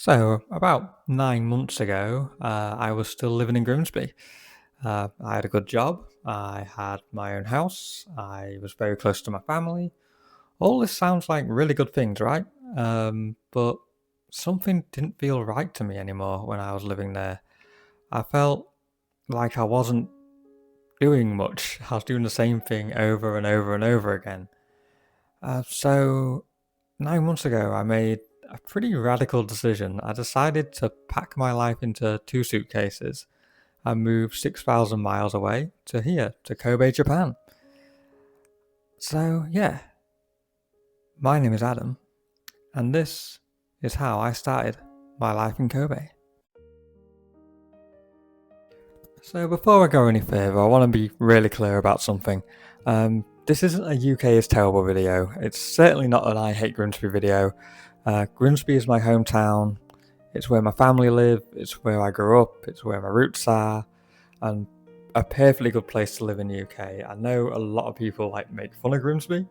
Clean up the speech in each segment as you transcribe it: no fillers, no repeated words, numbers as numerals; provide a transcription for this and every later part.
So, about 9 months ago, I was still living in Grimsby. I had a good job. I had my own house. I was very close to my family. All this sounds like really good things, right? But something didn't feel right to me anymore when I was living there. I felt like I wasn't doing much. I was doing the same thing over and over and over again. So 9 months ago, I made a pretty radical decision. I decided to pack my life into two suitcases and move 6,000 miles away to here, to Kobe, Japan. So, yeah, my name is Adam, and this is how I started my life in Kobe. So, before I go any further, I want to be really clear about something. This isn't a UK is terrible video. It's certainly not an I hate Grimsby video. Grimsby is my hometown. It's where my family live. It's where I grew up. It's where my roots are, and a perfectly good place to live in the UK. I know a lot of people make fun of Grimsby,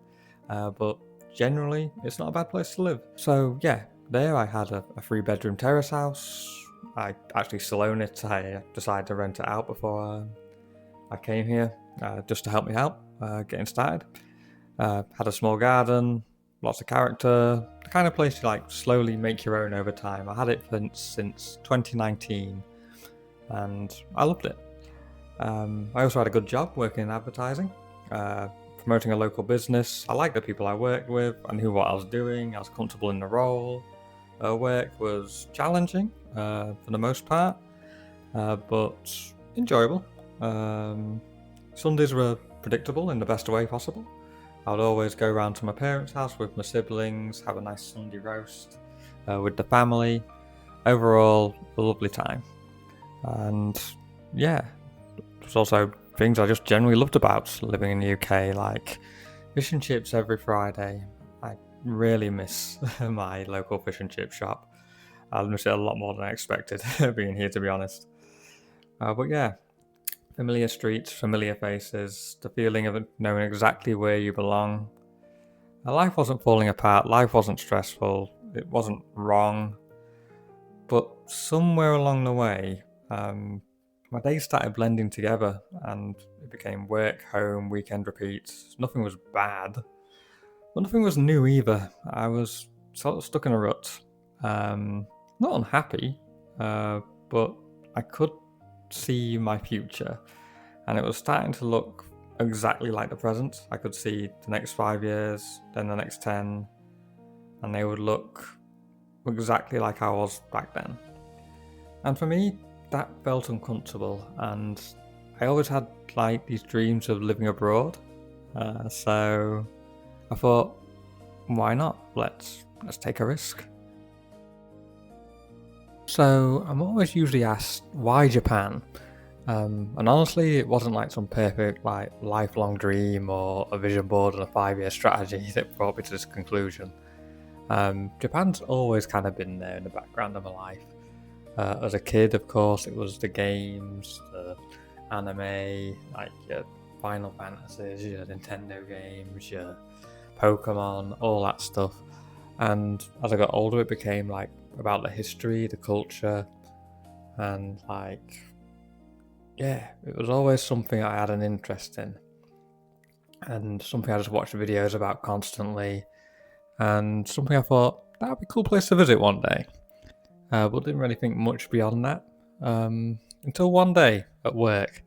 but generally it's not a bad place to live. So yeah, there I had a 3 bedroom terrace house. I actually still own it. I decided to rent it out before I came here, just to help me out getting started. Had a small garden, lots of character, the kind of place you slowly make your own over time. I had it since 2019 and I loved it. I also had a good job working in advertising, promoting a local business. I liked the people I worked with. I knew what I was doing. I was comfortable in the role. Work was challenging for the most part, but enjoyable. Sundays were predictable in the best way possible. I would always go round to my parents' house with my siblings, have a nice Sunday roast with the family. Overall, a lovely time. And yeah, there's also things I just generally loved about living in the UK, like fish and chips every Friday. I really miss my local fish and chip shop. I miss it a lot more than I expected being here, to be honest. But yeah, familiar streets, familiar faces, the feeling of knowing exactly where you belong. Life wasn't falling apart, life wasn't stressful, it wasn't wrong. But somewhere along the way, my days started blending together and it became work, home, weekend repeats. Nothing was bad, but nothing was new either. I was sort of stuck in a rut. Not unhappy, but I could see my future and it was starting to look exactly like the present. I could see the next 5 years, then the next 10, and they would look exactly like I was back then. And for me, that felt uncomfortable, and I always had these dreams of living abroad. So I thought, why not? Let's take a risk. So I'm always usually asked, why Japan? And honestly, it wasn't some perfect lifelong dream or a vision board and a 5 year strategy that brought me to this conclusion. Japan's always kind of been there in the background of my life. As a kid, of course, it was the games, the anime, your Final Fantasies, your Nintendo games, your Pokemon, all that stuff. And as I got older, it became about the history, the culture, and it was always something I had an interest in, and something I just watched videos about constantly, and something I thought that would be a cool place to visit one day. But didn't really think much beyond that until one day at work.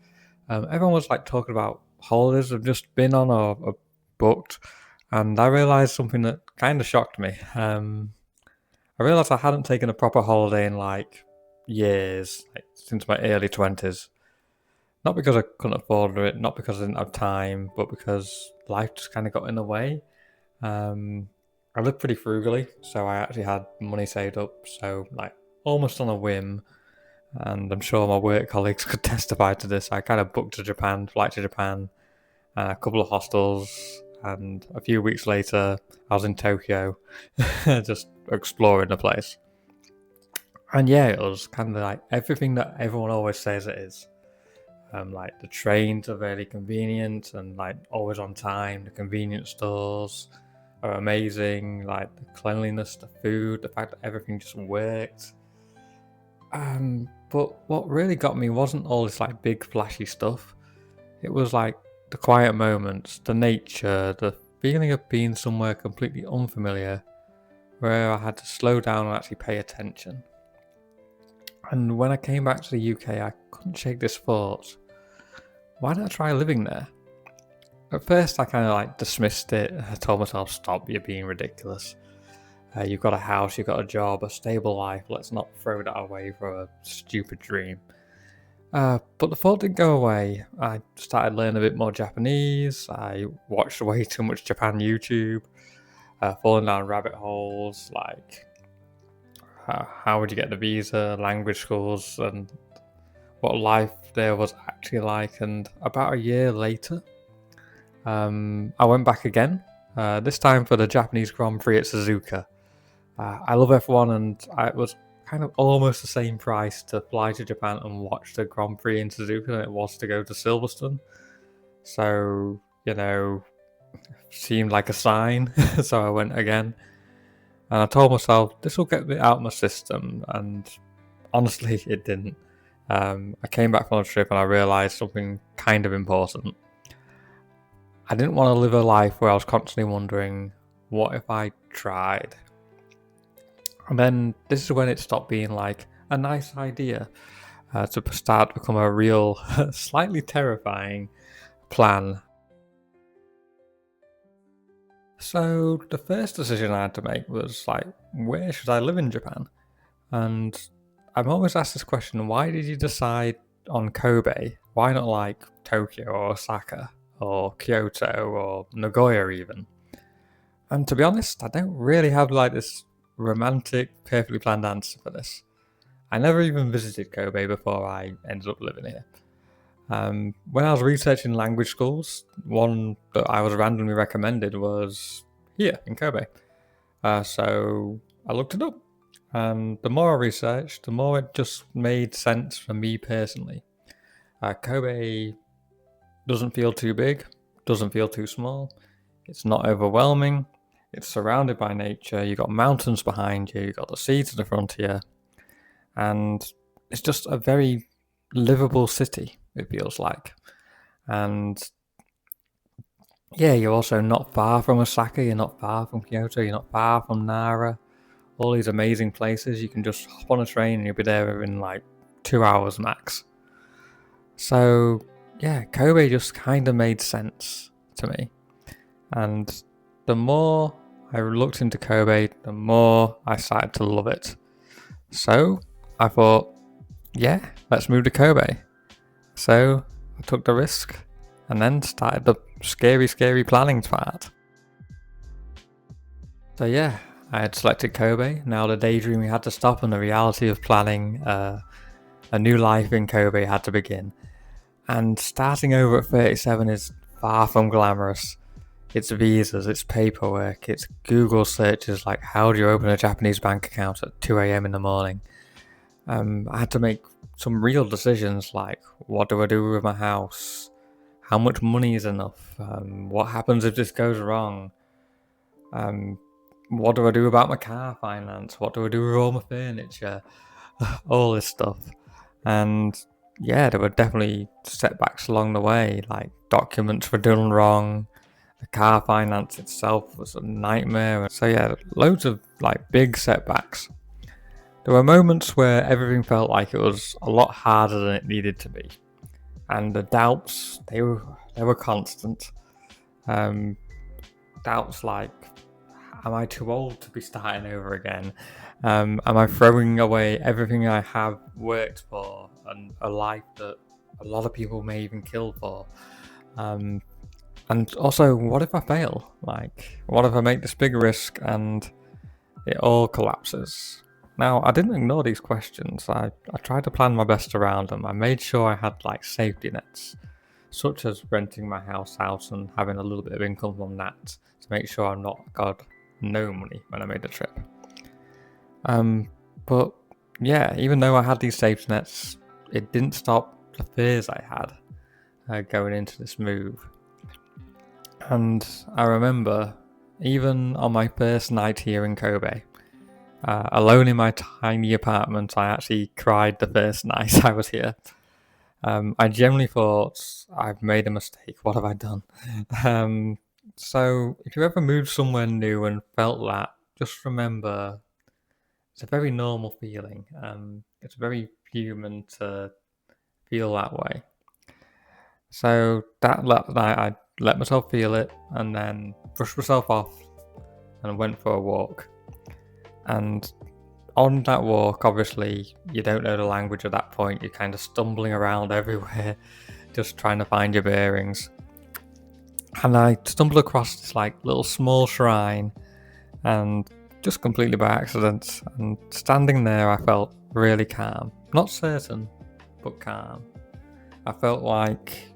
Everyone was talking about holidays I've just been on or booked, and I realised something that kind of shocked me. I realised I hadn't taken a proper holiday in years, since my early 20s. Not because I couldn't afford it, not because I didn't have time, but because life just kind of got in the way. I lived pretty frugally, so I actually had money saved up, so almost on a whim, and I'm sure my work colleagues could testify to this. I kind of booked flight to Japan, a couple of hostels, and a few weeks later, I was in Tokyo, just exploring the place. And yeah, it was kind of everything that everyone always says it is. The trains are very convenient and always on time. The convenience stores, are amazing, like the cleanliness, the food, the fact that everything just worked. But what really got me wasn't all this like big flashy stuff. It was like the quiet moments, the nature, the feeling of being somewhere completely unfamiliar, where I had to slow down and actually pay attention. And when I came back to the UK, I couldn't shake this thought: why don't I try living there? At first, I kind of like dismissed it. I told myself, stop, you're being ridiculous. You've got a house, you've got a job, a stable life. Let's not throw that away for a stupid dream. But the thought didn't go away. I started learning a bit more Japanese. I watched way too much Japan YouTube, falling down rabbit holes like how would you get the visa, language schools, and what life there was actually like. And about a year later, I went back again, this time for the Japanese Grand Prix at Suzuka. I love F1, and it was kind of almost the same price to fly to Japan and watch the Grand Prix in Suzuka than it was to go to Silverstone. So, seemed like a sign, so I went again. And I told myself, this will get me out of my system, and honestly, it didn't. I came back from the trip and I realised something kind of important. I didn't want to live a life where I was constantly wondering, what if I tried? And then this is when it stopped being like a nice idea to start to become a real, slightly terrifying plan. So the first decision I had to make was like, where should I live in Japan? And I'm always asked this question, why did you decide on Kobe? Why not like Tokyo or Osaka or Kyoto or Nagoya even? And to be honest, I don't really have like this romantic, perfectly planned answer for this. I never even visited Kobe before I ended up living here. When I was researching language schools, one that I was randomly recommended was here in Kobe. So I looked it up, and the more I researched, the more it just made sense for me personally. Kobe doesn't feel too big, doesn't feel too small, it's not overwhelming, it's surrounded by nature, you've got mountains behind you, you've got the sea to the front here, and it's just a very livable city, it feels like. And yeah, you're also not far from Osaka, you're not far from Kyoto, you're not far from Nara. All these amazing places, you can just hop on a train and you'll be there in like 2 hours max. So yeah, Kobe just kind of made sense to me. And the more I looked into Kobe, the more I started to love it. So I thought, yeah, let's move to Kobe. So I took the risk and then started the scary planning part. So yeah, I had selected Kobe. Now the daydreaming had to stop and the reality of planning a new life in Kobe had to begin. And starting over at 37 is far from glamorous. It's visas, it's paperwork, it's Google searches like how do you open a Japanese bank account at 2 a.m. in the morning. I had to make some real decisions like what do I do with my house? How much money is enough? What happens if this goes wrong? What do I do about my car finance? What do I do with all my furniture? All this stuff. And yeah, there were definitely setbacks along the way, like documents were done wrong. The car finance itself was a nightmare. So yeah, loads of like big setbacks. There were moments where everything felt like it was a lot harder than it needed to be. And the doubts, they were constant. Doubts like, am I too old to be starting over again? Am I throwing away everything I have worked for and a life that a lot of people may even kill for? And also, what if I fail? Like, what if I make this big risk and it all collapses? Now, I didn't ignore these questions. I tried to plan my best around them. I made sure I had like safety nets, such as renting my house out and having a little bit of income from that to make sure I'm not got no money when I made the trip. But yeah, even though I had these safety nets, it didn't stop the fears I had going into this move. And I remember even on my first night here in Kobe, alone in my tiny apartment, I actually cried the first night I was here. I generally thought, I've made a mistake. What have I done? So if you ever moved somewhere new and felt that, just remember it's a very normal feeling. It's very human to feel that way. So that night, I let myself feel it and then brushed myself off and went for a walk. And on that walk, obviously, you don't know the language at that point. You're kind of stumbling around everywhere, just trying to find your bearings. And I stumbled across this like little small shrine, and just completely by accident. And standing there, I felt really calm. Not certain, but calm. I felt like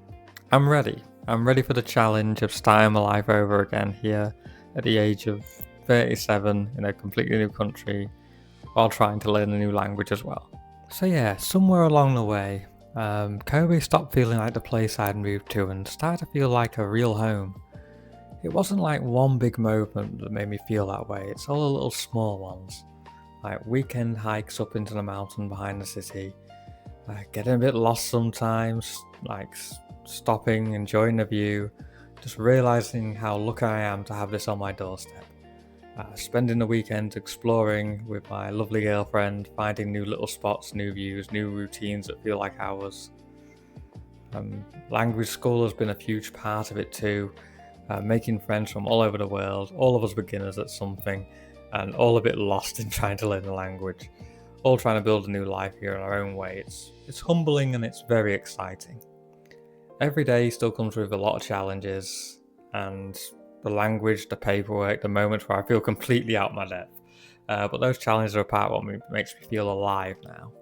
I'm ready. I'm ready for the challenge of starting my life over again here at the age of 37 in a completely new country while trying to learn a new language as well. So yeah, somewhere along the way, Kobe stopped feeling like the place I'd moved to and started to feel like a real home. It wasn't like one big moment that made me feel that way, it's all the little small ones, like weekend hikes up into the mountain behind the city, getting a bit lost sometimes, like stopping, enjoying the view, just realising how lucky I am to have this on my doorstep. Spending the weekend exploring with my lovely girlfriend, finding new little spots, new views, new routines that feel like ours. Language school has been a huge part of it too, making friends from all over the world, all of us beginners at something, and all a bit lost in trying to learn the language, all trying to build a new life here in our own way. It's humbling and it's very exciting. Every day still comes with a lot of challenges, and the language, the paperwork, the moments where I feel completely out of my depth. But those challenges are a part of what makes me feel alive now.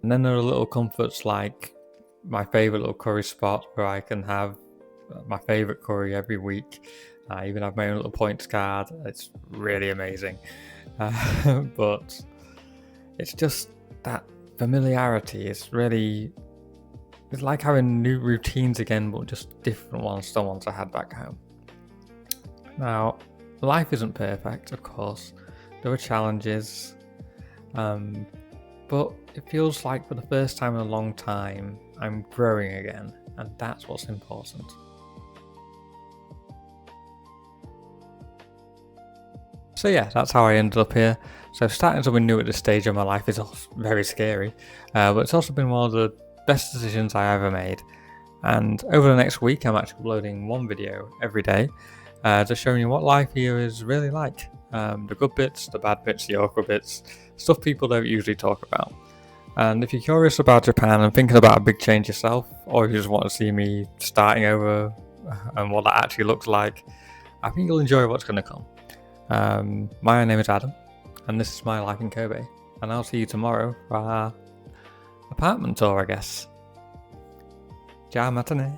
And then there are little comforts like my favourite little curry spot where I can have my favourite curry every week. I even have my own little points card. It's really amazing. But it's just that familiarity. It's like having new routines again, but just different ones to the ones I had back home. Now, life isn't perfect, of course. There are challenges, but it feels like for the first time in a long time, I'm growing again, and that's what's important. So yeah, that's how I ended up here. So starting something new at this stage of my life is also very scary, but it's also been one of the best decisions I ever made. And over the next week, I'm actually uploading one video every day, just showing you what life here is really like. The good bits, the bad bits, the awkward bits, stuff people don't usually talk about. And if you're curious about Japan and thinking about a big change yourself, or if you just want to see me starting over and what that actually looks like, I think you'll enjoy what's going to come. My name is Adam, and this is my life in Kobe, and I'll see you tomorrow for our apartment tour, I guess. Ciao, matane.